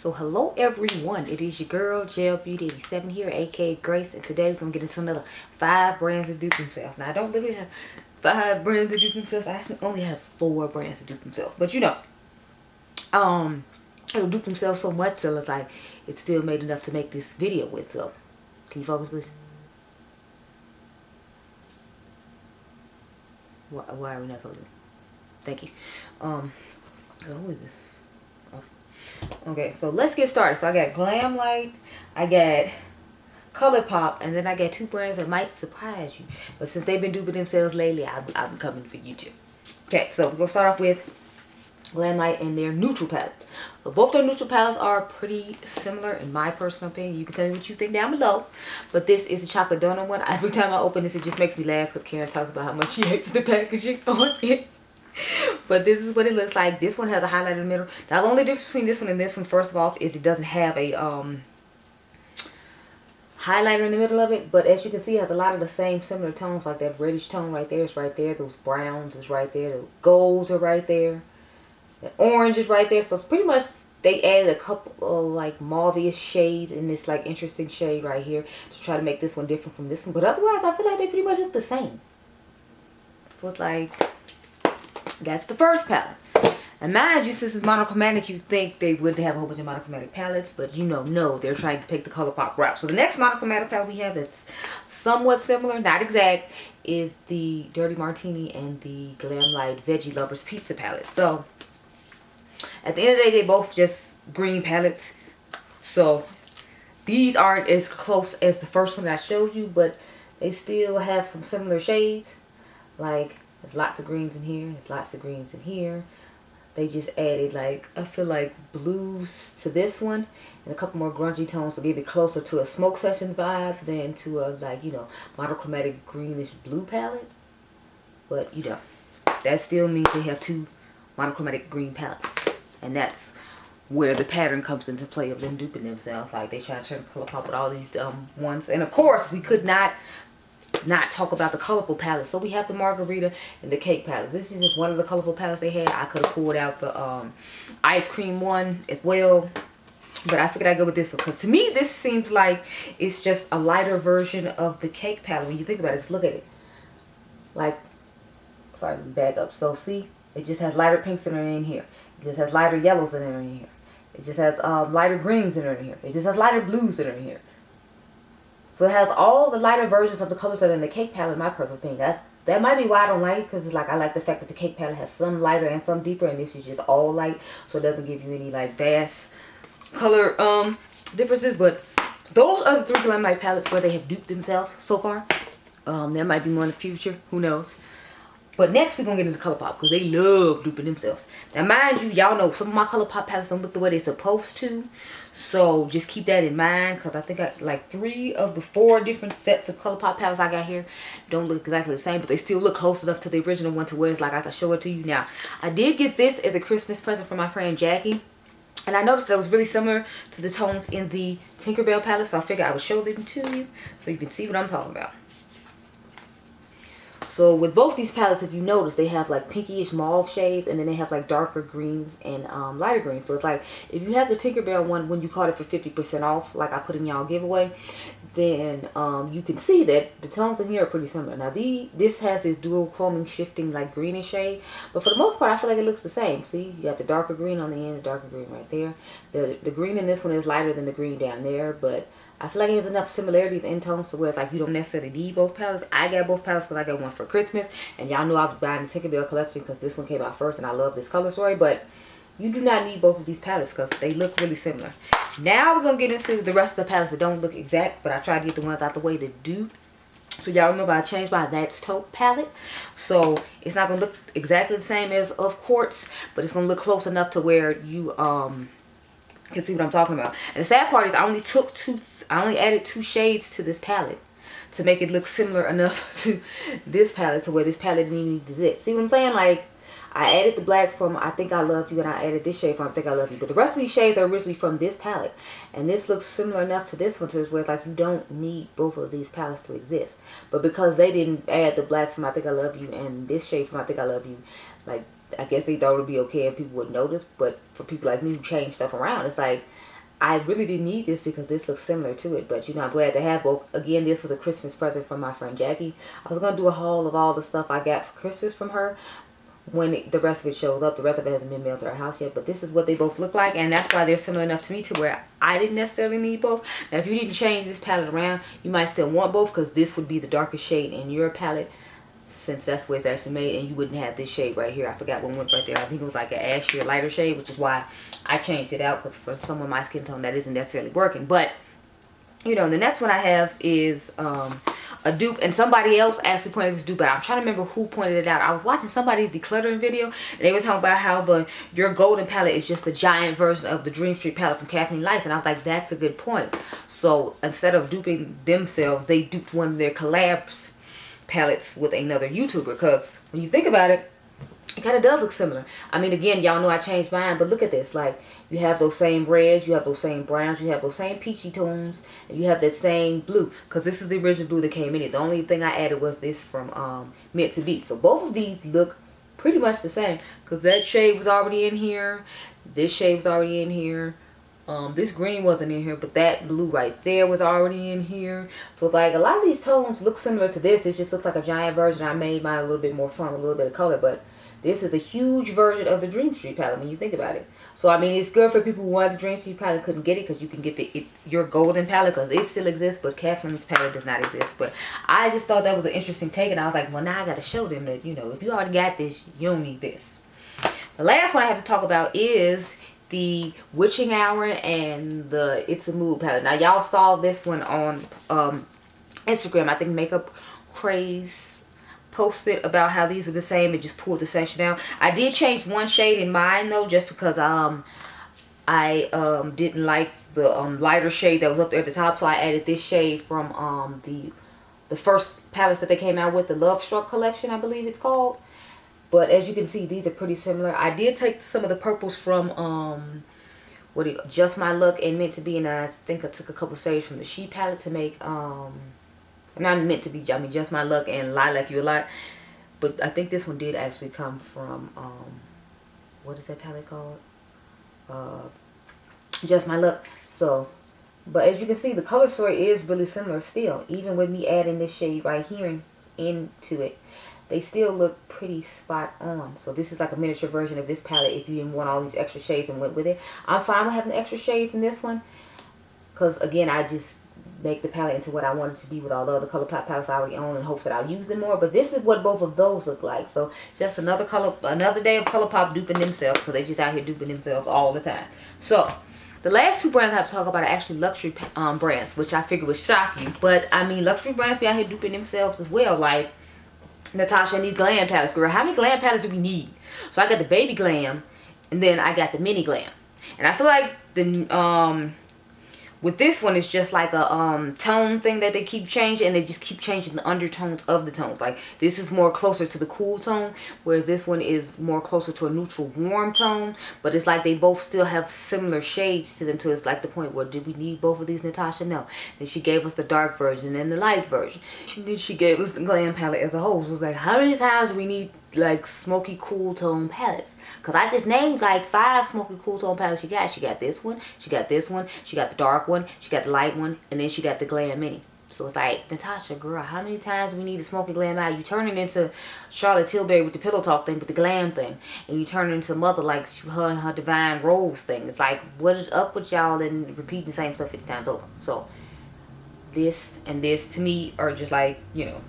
So hello everyone, it is your girl Gel Beauty 87 here, aka Grace, and today we're gonna get into another 5 brands that dupe themselves. Now I don't literally have 5 brands that dupe themselves. I actually only have 4 brands that dupe themselves. But you know, it'll dupe themselves so much so it's like it's still made enough to make this video with. So can you focus please? Why are we not focusing? Thank you. Who is this? Okay, so let's get started. So I got Glam Light, I got Colourpop, and then I got 2 brands that might surprise you. But since they've been duping themselves lately, I've been coming for you too. Okay, so we're going to start off with Glam Light and their neutral palettes. So both their neutral palettes are pretty similar in my personal opinion. You can tell me what you think down below. But this is a chocolate donut one. Every time I open this, it just makes me laugh because Karen talks about how much she hates the packaging on it. But this is what it looks like. This one has a highlight in the middle. Now the only difference between this one and this one, first of all, is it doesn't have a highlighter in the middle of it. But as you can see, it has a lot of the same similar tones, like that reddish tone right there is right there. Those browns is right there. The golds are right there. The orange is right there. So it's pretty much they added a couple of like mauve-ish shades in this like interesting shade right here to try to make this one different from this one. But otherwise, I feel like they pretty much look the same. So it's like, that's the first palette. And mind you, since it's monochromatic, you think they wouldn't have a whole bunch of monochromatic palettes, but you know, no, they're trying to take the Colourpop route. So the next monochromatic palette we have that's somewhat similar, not exact, is the Dirty Martini and the Glam Light Veggie Lovers Pizza palette. So at the end of the day, they both just green palettes. So these aren't as close as the first one that I showed you, but they still have some similar shades. Like, there's lots of greens in here. There's lots of greens in here. They just added, like, I feel like blues to this one. And a couple more grungy tones to give it closer to a smoke session vibe than to a, like, you know, monochromatic greenish blue palette. But, you know, that still means they have 2 monochromatic green palettes. And that's where the pattern comes into play of them duping themselves. Like, they try to turn Colourpop with all these ones. And, of course, we could not talk about the colorful palette. So we have the margarita and the cake palette. This is just one of the colorful palettes they had. I could have pulled out the ice cream one as well, but I figured I'd go with this one because to me this seems like it's just a lighter version of the cake palette when you think about it. Just look at it. Like, sorry, back up. So see, it just has lighter pinks in it in here. It just has lighter yellows in it in here. It just has lighter greens in it in here. It just has lighter blues in it in here. So it has all the lighter versions of the colors that are in the cake palette, in my personal opinion. That might be why I don't like it, because it's like I like the fact that the cake palette has some lighter and some deeper, and this is just all light, so it doesn't give you any like vast color differences. But those are the 3 Glam Light palettes where they have duped themselves so far. There might be more in the future, who knows. But next we're going to get into Colourpop because they love duping themselves. Now mind you, y'all know some of my Colourpop palettes don't look the way they're supposed to. So just keep that in mind because I think like 3 of the 4 different sets of Colourpop palettes I got here don't look exactly the same. But they still look close enough to the original one to where it's like I can show it to you. Now, I did get this as a Christmas present from my friend Jackie. And I noticed that it was really similar to the tones in the Tinkerbell palette. So I figured I would show them to you so you can see what I'm talking about. So with both these palettes, if you notice, they have like pinkish mauve shades, and then they have like darker greens and lighter greens. So it's like if you have the Tinkerbell one when you caught it for 50% off, like I put in y'all giveaway, then you can see that the tones in here are pretty similar. Now this has this dual chroming shifting like greenish shade, but for the most part I feel like it looks the same. See, you got the darker green on the end, the darker green right there. The green in this one is lighter than the green down there, but I feel like it has enough similarities in tones to where it's like you don't necessarily need both palettes. I got both palettes because I got one for Christmas. And y'all know I was buying the Tinkerbell collection because this one came out first and I love this color story. But you do not need both of these palettes because they look really similar. Now we're going to get into the rest of the palettes that don't look exact. But I tried to get the ones out the way that do. So y'all remember I changed my That's Taupe palette. So it's not going to look exactly the same as Of Quartz. But it's going to look close enough to where you can see what I'm talking about. And the sad part is I only added 2 shades to this palette to make it look similar enough to this palette to where this palette didn't even exist. See what I'm saying? Like, I added the black from I Think I Love You, and I added this shade from I Think I Love You. But the rest of these shades are originally from this palette. And this looks similar enough to this one to where it's like you don't need both of these palettes to exist. But because they didn't add the black from I Think I Love You and this shade from I Think I Love You, like, I guess they thought it would be okay and people would notice. But for people like me who change stuff around, it's like, I really didn't need this because this looks similar to it. But, you know, I'm glad to have both. Again, this was a Christmas present from my friend Jackie. I was going to do a haul of all the stuff I got for Christmas from her when the rest of it shows up. The rest of it hasn't been mailed to our house yet. But this is what they both look like. And that's why they're similar enough to me to where I didn't necessarily need both. Now, if you need to change this palette around, you might still want both because this would be the darkest shade in your palette, since that's where it's actually made, and you wouldn't have this shade right here. I forgot what went right there. I think it was like an ashier lighter shade, which is why I changed it out, because for some of my skin tone that isn't necessarily working. But, you know, the next one I have is a dupe, and somebody else actually pointed this dupe out. I'm trying to remember who pointed it out. I was watching somebody's decluttering video, and they were talking about how your golden palette is just a giant version of the Dream Street palette from Kathleen Lights, and I was like, that's a good point. So instead of duping themselves, they duped one of their collabs palettes with another YouTuber, because when you think about it, it kind of does look similar. I mean, again, y'all know I changed mine, but look at this. Like, you have those same reds, you have those same browns, you have those same peachy tones, and you have that same blue, because this is the original blue that came in it. The only thing I added was this from Mented Cosmetics. So both of these look pretty much the same, because that shade was already in here, this shade was already in here. This green wasn't in here, but that blue right there was already in here. So it's like a lot of these tones look similar to this. It just looks like a giant version. I made mine a little bit more fun, a little bit of color, but this is a huge version of the Dream Street palette when you think about it. So I mean, it's good for people who wanted the Dream Street palette, couldn't get it, because you can get your golden palette, because it still exists, but Kathleen's palette does not exist. But I just thought that was an interesting take, and I was like, well, now I got to show them that, you know, if you already got this, you don't need this. The last one I have to talk about is the Witching Hour and the It's a Mood palette. Now, y'all saw this one on Instagram. I think Makeup Craze posted about how these were the same and just pulled the section out. I did change one shade in mine, though, just because I didn't like the lighter shade that was up there at the top, so I added this shade from the first palettes that they came out with, the Love Struck collection, I believe it's called. But as you can see, these are pretty similar. I did take some of the purples from Just My Luck and Meant to Be, and I think I took a couple shades from the She palette to make not Meant to Be, I mean Just My Luck and Lilac You a Lot. But I think this one did actually come from what is that palette called? Just My Luck. So, but as you can see, the color story is really similar still, even with me adding this shade right here into it. They still look pretty spot on. So this is like a miniature version of this palette if you didn't want all these extra shades and went with it. I'm fine with having extra shades in this one, because again, I just make the palette into what I want it to be with all the other Colourpop palettes I already own in hopes that I'll use them more. But this is what both of those look like. So just another day of Colourpop duping themselves, because they just out here duping themselves all the time. So the last two brands I have to talk about are actually luxury brands, which I figured would shock you. But I mean, luxury brands be out here duping themselves as well. Like Natasha and these Glam palettes, girl. How many Glam palettes do we need? So I got the Baby Glam, and then I got the Mini Glam. And I feel like the with this one, it's just like a tone thing that they keep changing, and they just keep changing the undertones of the tones. Like, this is more closer to the cool tone, whereas this one is more closer to a neutral warm tone. But it's like they both still have similar shades to them, so it's like the point where, did we need both of these, Natasha? No. Then she gave us the dark version and the light version. And then she gave us the Glam palette as a whole. So it was like, how many times do we need like smoky cool tone palettes? Because I just named like 5 smoky cool tone palettes she got. She got this one, she got this one, she got the dark one, she got the light one, and then she got the Glam Mini. So it's like, Natasha, girl, how many times do we need a smoky glam eye? You turn it into Charlotte Tilbury with the pillow talk thing, with the glam thing. And you turn it into Mother like her and her Divine Rose thing. It's like, what is up with y'all and repeating the same stuff 50 times over? So this and this to me are just like, you know,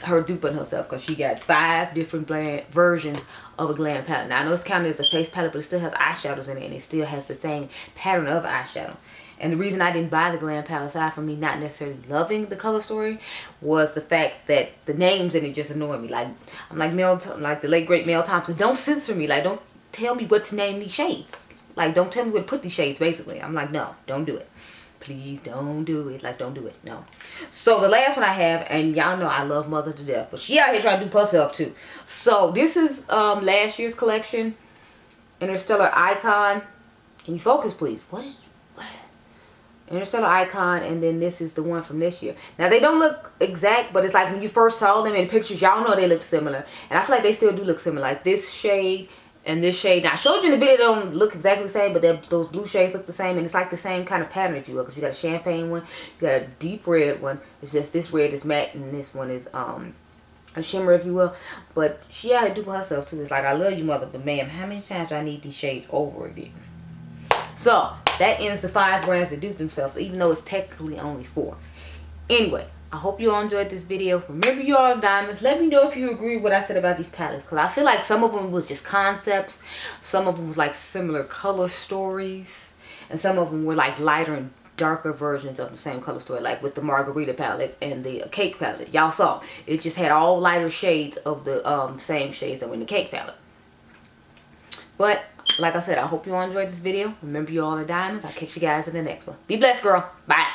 her duping herself, because she got 5 different versions of a glam palette. Now I know it's counted as a face palette, but it still has eyeshadows in it, and it still has the same pattern of eyeshadow. And the reason I didn't buy the glam palette, aside from me not necessarily loving the color story, was the fact that the names in it just annoy me. Like, I'm like the late great Mel Thompson, don't censor me. Like, don't tell me what to name these shades. Like, don't tell me what to put these shades, basically. I'm like, no, don't do it. Please don't do it. Like, don't do it. No. So the last one I have, and y'all know I love Mother to death, but she out here trying to do herself too. So this is last year's collection, Interstellar Icon. Can you focus, please? What? Interstellar Icon, and then this is the one from this year. Now they don't look exact, but it's like when you first saw them in pictures, y'all know they look similar, and I feel like they still do look similar. Like this shade And this shade, now I showed you in the video, they don't look exactly the same, but those blue shades look the same. And it's like the same kind of pattern, if you will. Because you got a champagne one, you got a deep red one. It's just this red is matte and this one is a shimmer, if you will. But she out here duping herself too. It's like, I love you, mother, but ma'am, how many times do I need these shades over again? So that ends the 5 brands that dupe themselves, even though it's technically only 4. Anyway, I hope you all enjoyed this video. Remember, you all are diamonds. Let me know if you agree with what I said about these palettes, because I feel like some of them was just concepts, some of them was like similar color stories, and some of them were like lighter and darker versions of the same color story, like with the margarita palette and the cake palette. Y'all saw it just had all lighter shades of the same shades that were in the cake palette. But like I said, I hope you all enjoyed this video. Remember, you all are diamonds. I'll catch you guys in the next one. Be blessed, girl. Bye.